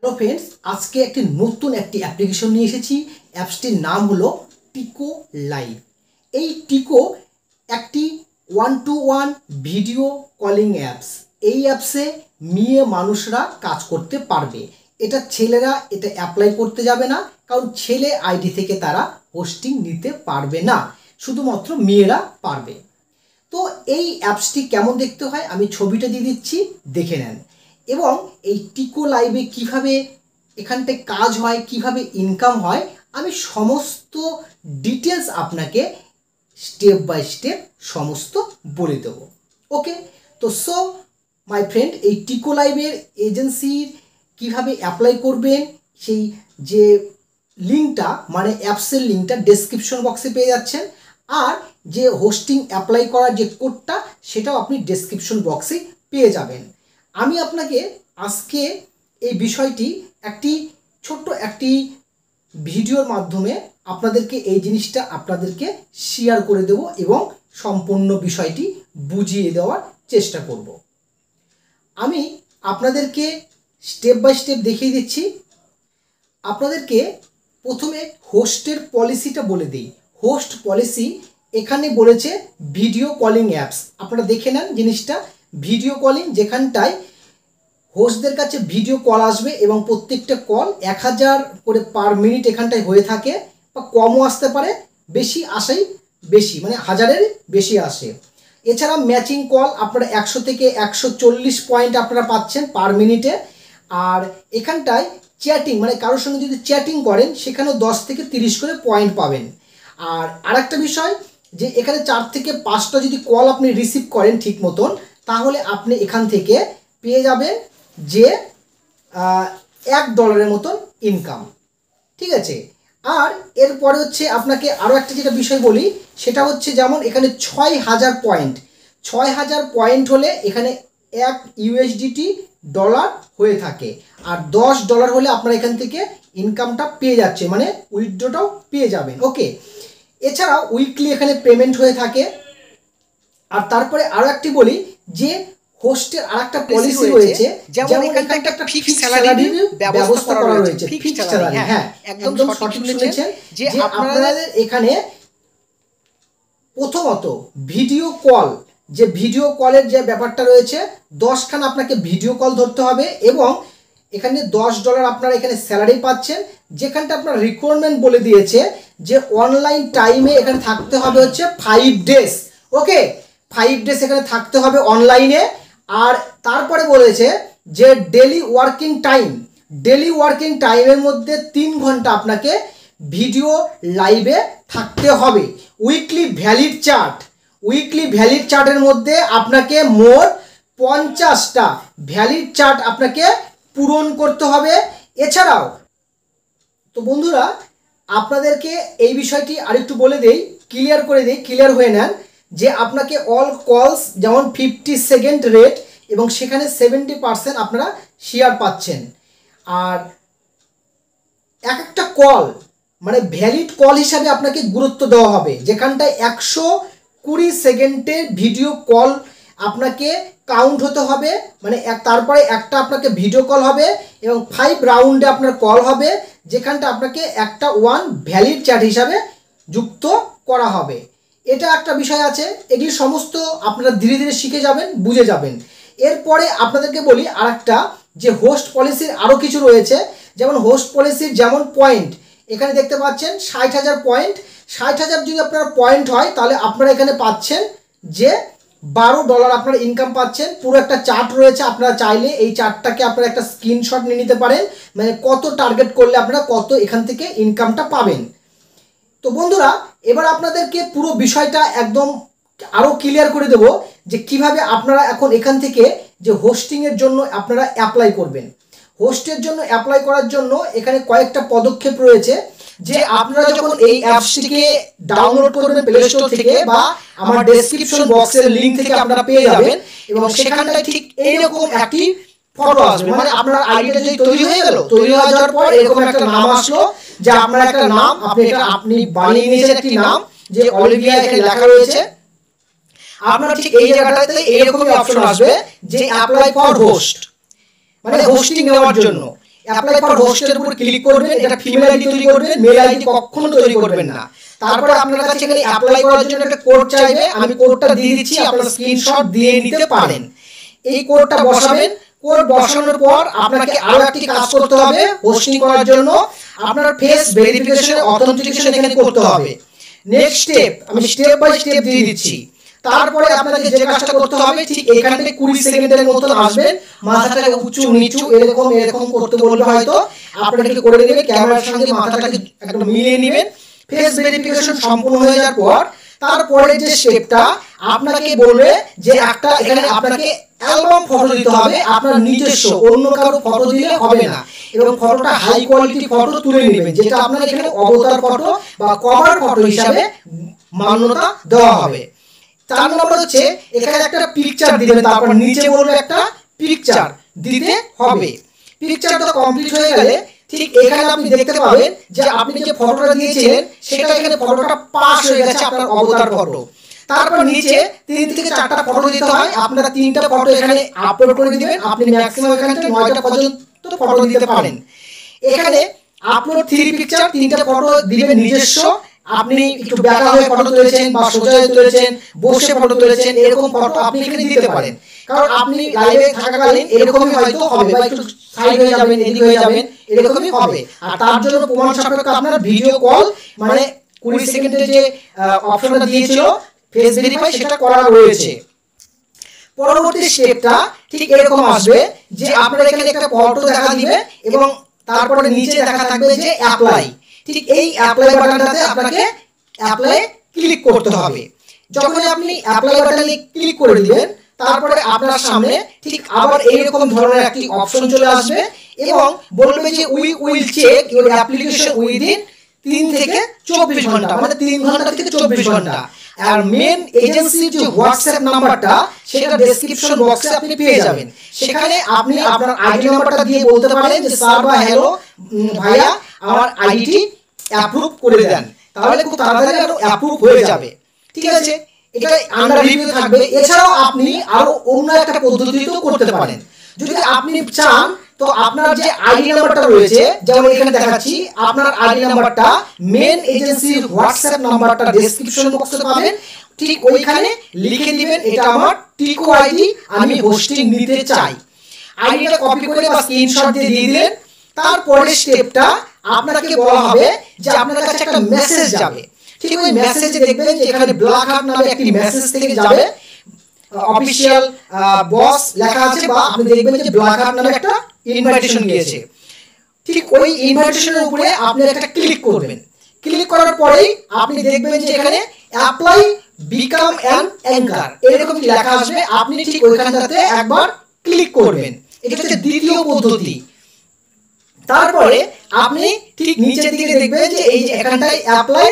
Hello friends, আজকে একটি নতুন অ্যাপ্লিকেশন নিয়ে এসেছি। অ্যাপসটির নাম হলো টিকো লাইভ। এই টিকো একটি 1-to-1 ভিডিও কলিং অ্যাপস। এই অ্যাপসে মেয়ে মানুষরা কাজ করতে পারবে। এটা ছেলেরা এটা অ্যাপ্লাই করতে যাবে না, কারণ ছেলে আইডি থেকে তারা হোস্টিং নিতে পারবে না, শুধুমাত্র মেয়েরা পারবে। তো এই অ্যাপসটি কেমন দেখতে হয় আমি ছবিটা দিয়ে দিচ্ছি, দেখে নেন। এবং এই টিকো লাইভে কিভাবে এখানটায় কাজ হয়, কিভাবে ইনকাম হয়, আমি সমস্ত ডিটেলস আপনাকে স্টেপ বাই স্টেপ সমস্ত বলে দেবো। ওকে, তো মাই ফ্রেন্ড, এই টিকো লাইভের এজেন্সির কিভাবে অ্যাপ্লাই করবেন সেই যে লিঙ্কটা, মানে অ্যাপসের লিঙ্কটা ডেসক্রিপশন বক্সে পেয়ে যাচ্ছেন। আর যে হোস্টিং অ্যাপ্লাই করার যে কোডটা সেটাও আপনি ডেসক্রিপশন বক্সে পেয়ে যাবেন। আমি আপনাকে আজকে এই বিষয়টি ছোট্ট একটি ভিডিওর মাধ্যমে আপনাদেরকে এই জিনিসটা আপনাদেরকে শেয়ার করে দেব এবং সম্পূর্ণ বিষয়টি বুঝিয়ে দেওয়ার চেষ্টা করব। আমি আপনাদেরকে স্টেপ বাই স্টেপ দেখিয়ে দিচ্ছি। আপনাদেরকে প্রথমে হোস্টের পলিসিটা বলে দিই। হোস্ট পলিসি এখানে বলেছে ভিডিও কলিং অ্যাপস। আপনারা দেখে নেন জিনিসটা, ভিডিও কলিং, যেখানটায় হোস্টদের কাছে ভিডিও কল আসবে এবং প্রত্যেকটা কল 1000 করে পার মিনিট এখানটায় হয়ে থাকে, বা কমও আসতে পারে, বেশি আসেই বেশি, মানে 1000-এর বেশি আসে। এছাড়া ম্যাচিং কল আপনারা 100 থেকে 140 পয়েন্ট আপনারা পাচ্ছেন পার মিনিটে। আর এখানটায় চ্যাটিং, মানে কারোর সঙ্গে যদি চ্যাটিং করেন সেখানেও 10 থেকে 30 করে পয়েন্ট পাবেন। আর আরেকটা বিষয় যে এখানে 4 থেকে 5টা যদি কল আপনি রিসিভ করেন ঠিক মতন, তাহলে আপনি এখান থেকে পেয়ে যাবেন যে $1 মতন ইনকাম। ঠিক আছে। আর এরপরে হচ্ছে আপনাকে আরও একটা যেটা বিষয় বলি, সেটা হচ্ছে যেমন এখানে 6000 পয়েন্ট, 6000 পয়েন্ট হলে এখানে $1 ডলার হয়ে থাকে। আর $10 হলে আপনারা এখান থেকে ইনকামটা পেয়ে যাচ্ছে, মানে উইথড্রটাও পেয়ে যাবেন। ওকে, এছাড়াও উইকলি এখানে পেমেন্ট হয়ে থাকে। আর তারপরে আরও একটি বলি যে হোস্টের আরেকটা পলিসি রয়েছে, যেমন এখানে একটা ফিক্সড স্যালারির ব্যবস্থা করা রয়েছে। ফিক্সড স্যালারি, হ্যাঁ, একদম সঠিক শুনেছেন যে আপনাদের এখানে প্রথমত ভিডিও কল, যে ভিডিও কলের যে ব্যাপারটা রয়েছে, 10খানা আপনাকে ভিডিও কল ধরতে হবে এবং এখানে $10 আপনারা এখানে স্যালারি পাচ্ছেন। যেখানটা আপনার রিকোয়ারমেন্ট বলে দিয়েছে যে অনলাইন টাইমে এখানে থাকতে হবে হচ্ছে 5 ডেজ। ওকে, 5 ডেজ এখানে থাকতে হবে অনলাইনে। আর তারপরে বলেছে যে ডেলি ওয়ার্কিং টাইমের মধ্যে 3 ঘন্টা আপনাকে ভিডিও লাইভে থাকতে হবে। উইকলি ভ্যালিড চার্টের মধ্যে আপনাকে মোট 50টা ভ্যালিড চার্ট আপনাকে পূরণ করতে হবে। এছাড়াও তো বন্ধুরা, আপনাদেরকে এই বিষয়টি আরেকটু বলে দেই, ক্লিয়ার হয়ে নেন যে আপনাকে অল কলস যেমন 50 সেকেন্ড রেট এবং সেখানে 70% আপনারা শেয়ার পাচ্ছেন। আর একটা কল মানে ভ্যালিড কল হিসাবে আপনাকে গুরুত্ব দেওয়া হবে, যেখানটায় 120 সেকেন্ডের ভিডিও কল আপনাকে কাউন্ট হতে হবে, মানে তারপরে একটা আপনাকে ভিডিও কল হবে এবং 5 রাউন্ডে আপনার কল হবে, যেখানটা আপনাকে একটা 1 ভ্যালিড চ্যাট হিসাবে যুক্ত করা হবে। এটা একটা বিষয় আছে, এগুলি সমস্ত আপনারা ধীরে ধীরে শিখে যাবেন, বুঝে যাবেন। এরপরে আপনাদেরকে বলি আরেকটা, যে হোস্ট পলিসির আরও কিছু রয়েছে। যেমন হোস্ট পলিসির যেমন পয়েন্ট এখানে দেখতে পাচ্ছেন 60,000 পয়েন্ট। 60,000 যদি আপনার পয়েন্ট হয় তাহলে আপনারা এখানে পাচ্ছেন যে $12 আপনারা ইনকাম পাচ্ছেন। পুরো একটা চার্ট রয়েছে, আপনারা চাইলে এই চার্টটাকে আপনারা একটা স্ক্রিনশট নিয়ে নিতে পারেন, মানে কত টার্গেট করলে আপনারা কত এখান থেকে ইনকামটা পাবেন। তো বন্ধুরা, এবার আপনাদেরকে পুরো বিষয়টা একদম আরও ক্লিয়ার করে দেব যে কিভাবে আপনারা এখন এখান থেকে যে হোস্টিংয়ের জন্য আপনারা অ্যাপ্লাই করবেন। হোস্টের জন্য অ্যাপ্লাই করার জন্য এখানে কয়েকটা পদক্ষেপ রয়েছে। যে আপনারা যখন এই অ্যাপসটিকে ডাউনলোড করবেন প্লে স্টোর থেকে বা আমার ডেসক্রিপশন বক্সের লিঙ্ক থেকে আপনারা পেয়ে যাবেন, এবং সেখানটায় ঠিক এইরকম একটি ফটো আসবে, মানে আপনার আইডিটা যদি তৈরি হয়ে গেল, তৈরি হয়ে যাওয়ার পর এরকম একটা নাম আসলো, যে আপনার একটা নাম আপনি বানিয়ে নিয়েছেন একটি নাম, যে অলিভিয়া এখানে লেখা রয়েছে। আপনার ঠিক এই জায়গাটাতে এরকমই অপশন আসবে যে অ্যাপ্লাই ফর হোস্ট, মানে হোস্টিং নেওয়ার জন্য। অ্যাপ্লাই ফর হোস্টের উপর ক্লিক করবেন, এটা ফিমেল আইডি তৈরি করবেন, মেল আইডি কখনো তৈরি করবেন না। তারপরে আপনার কাছে এখানে অ্যাপ্লাই করার জন্য একটা কোড চাইবে, আমি কোডটা দিয়ে দিচ্ছি, আপনারা স্ক্রিনশট দিয়ে নিতে পারেন। এই কোডটা বসাবেন, কোড বসানোর পর আপনাকে আরো একটি কাজ করতে হবে। হোস্টিং করার জন্য আপনার ফেস ভেরিফিকেশন অথেন্টিকেশন এখানে করতে হবে। নেক্সট স্টেপ আমি স্টেপ বাই স্টেপ দিয়ে দিচ্ছি। তারপরে আপনাকে যে কাজটা করতে হবে, ঠিক এখান থেকে 20 সেকেন্ডের মতন আসবেন, মাথাটাকে উঁচু নিচু এরকম এরকম করতে বলবে, হয়তো আপনাকে করে নেবেন, ক্যামেরার সঙ্গে মাথাটাকে একদম মিলিয়ে নেবেন। ফেস ভেরিফিকেশন সম্পূর্ণ হয়ে যাওয়ার পর তারপরে যে স্টেপটা আপনাকে বলবে যে একটা এখানে আপনাকে অ্যালবাম ফটো দিতে হবে, আপনার নিজস্ব, অন্য কারো ফটো দিলে হবে না, এবং ফটোটা হাই কোয়ালিটি ফটো তুলে নেবেন, যেটা আপনার এখানে অবতার ফটো বা কভার ফটো হিসাবে মান্যতা দেওয়া হবে। 4 নম্বর হচ্ছে এখানে একটা পিকচার দিবেন, তারপর নিচে বলবে একটা পিকচার দিতে হবে। পিকচারটা কমপ্লিট হয়ে গেলে ঠিক এখানে আপনি দেখতে পাবেন যে আপনি যে ফটোটা দিয়েছিলেন সেটা এখানে ফটোটা পাস হয়ে গেছে, আপনার অবতার ফটো। তারপর নিচে 3 থেকে 4টা ফটো দিতে হয়, আপনারা 3টা ফটো এখানে আপলোড করে দিবেন। আপনি ম্যাক্সিমাম এখানে 9টা পর্যন্ত ফটো দিতে পারেন। এখানে আপলোড 3 পিকচার, 3টা ফটো দিবেন নিজস্ব, আপনি একটু বেঁকা হয়ে ফটো তুলেছেন বা সোজা হয়ে তুলেছেন, বসে ফটো তুলেছেন, এরকম ফটো আপনি এখানে দিতে পারেন। কারণ আপনি লাইভে থাকাকালীন এরকমই হয়তো হবে, বা একটু সাইড হয়ে যাবেন, এদিক হয়ে যাবেন, এরকমই হবে। আর তার জন্য প্রমাণ সাপেক্ষ আপনার ভিডিও কল, মানে 20 সেকেন্ডের যে অপশনটা দিয়েছিল ফেস ভেরিফাই, সেটা করা রয়েছে। পরবর্তী স্টেপটা ঠিক এরকম আসবে যে আপনার এখানে একটা ফটো দেখা দিবে এবং তারপরে নিচে দেখা থাকবে যে অ্যাপ্লাই। ঠিক এই অ্যাপ্লাই বাটনটাতে আপনাকে অ্যাপ্লাই ক্লিক করতে হবে। যখন আপনি অ্যাপ্লাই বাটনে ক্লিক করে দিবেন, তারপরে আপনার সামনে ঠিক আবার এইরকম ধরনের একটি অপশন চলে আসবে এবং বলবে যে we will check your application within 3 থেকে 24 ঘন্টা, মানে 3 ঘন্টা থেকে 24 ঘন্টা। আর মেন এজেন্সির যে হোয়াটসঅ্যাপ নাম্বারটা সেটা ডেসক্রিপশন বক্সে আপনি পেয়ে যাবেন। সেখানে আপনি আপনার আইডি নাম্বারটা দিয়ে বলতে পারেন যে স্যার বা হ্যালো ভাইয়া আমার আইডিটি অ্যাপ্রুভ করে দেন, তাহলে খুব তাড়াতাড়ি আরো অ্যাপ্রুভ হয়ে যাবে। ঠিক আছে, এটা আন্ডার রিভিউ থাকবে। এছাড়াও আপনি আরো অন্য একটা পদ্ধতিতেও করতে পারেন। যদি আপনি চান তো আপনার যে আইডি নাম্বারটা রয়েছে, যেমন এখানে দেখাচ্ছি, আপনার আইডি নাম্বারটা মেন এজেন্সির হোয়াটসঅ্যাপ নাম্বারটা ডেসক্রিপশন বক্সে পাবেন, ঠিক ওইখানে লিখে দিবেন এটা আমার টিকো আইডি, আমি হোস্টিং নিতে চাই। আইডিটা কপি করে বা স্ক্রিনশট দিয়ে দিলেন। তারপরের স্টেপটা আপনাকে বলা হবে যে আপনার কাছে একটা মেসেজ যাবে। ঠিক ওই মেসেজে দেখবেন যে এখানে ব্ল্যাক হার্ট নামে একটি মেসেজ থেকে যাবে, অফিশিয়াল বস লেখা আছে, বা আপনি দেখবেন যে ব্ল্যাক হার্ট নামে একটা ইনভাইটেশন গিয়েছে। ঠিক ওই ইনভাইটেশনের উপরে আপনি একটা ক্লিক করবেন। ক্লিক করার পরেই আপনি দেখবেন যে এখানে অ্যাপ্লাই বিকাম অ্যান অ্যাঙ্কার এরকম লেখা আসবে, আপনি ঠিক ওইখানটাতে একবার ক্লিক করবেন। এটা হচ্ছে দ্বিতীয় পদ্ধতি। তারপরে আপনি ঠিক নিচের দিকে দেখবেন যে এই যে এখানটায় অ্যাপ্লাই,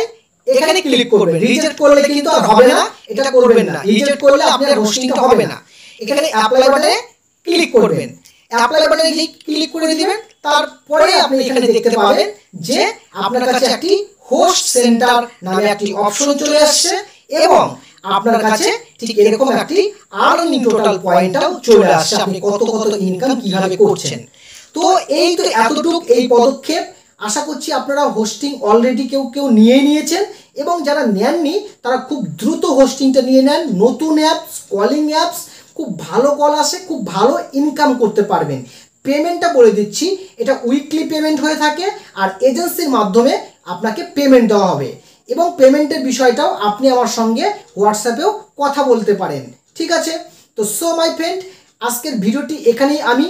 এখানে ক্লিক করবেন। রিজেক্ট করলে কিন্তু আর হবে না, এটা করবেন না। রিজেক্ট করলে আপনার হোস্টিংটা হবে না। এখানে অ্যাপ্লাই বাটনে ক্লিক করবেন। অ্যাপ্লাই বাটনে ক্লিক করে দিবেন। তারপরে আপনি এখানে দেখতে পাবেন যে আপনার কাছে একটি হোস্ট সেন্টার নামে একটি অপশন চলে আসছে এবং আপনার কাছে ঠিক এরকম একটি আর্নিং টোটাল পয়েন্টটাও চলে আসছে, আপনি কত কত ইনকাম কিভাবে করছেন। তো এই তো এতটুকু এই পদক্ষেপ। আশা করছি আপনারা হোস্টিং অলরেডি কেউ নিয়ে নিয়েছেন, এবং যারা নেননি তারা খুব দ্রুত হোস্টিংটা নিয়ে নেন। নতুন অ্যাপস, কলিং অ্যাপস, খুব ভালো কল আসে, খুব ভালো ইনকাম করতে পারবেন। পেমেন্টটা বলে দিচ্ছি, এটা উইকলি পেমেন্ট হয়ে থাকে, আর এজেন্সির মাধ্যমে আপনাকে পেমেন্ট দেওয়া হবে, এবং পেমেন্টের বিষয়টাও আপনি আমার সঙ্গে হোয়াটসঅ্যাপেও কথা বলতে পারেন। ঠিক আছে, তো সো মাই ফ্রেন্ড, আজকের ভিডিওটি এখানেই আমি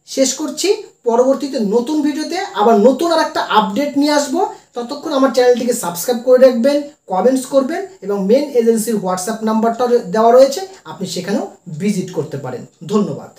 শেষ করছি। পরবর্তীতে নতুন ভিডিওতে আবার নতুন আর একটা আপডেট নিয়ে আসবো। ততক্ষণ আমার চ্যানেলটিকে সাবস্ক্রাইব করে রাখবেন, কমেন্টস করবেন, এবং মেন এজেন্সির হোয়াটসঅ্যাপ নাম্বারটা দেওয়া রয়েছে, আপনি সেখানেও ভিজিট করতে পারেন। ধন্যবাদ।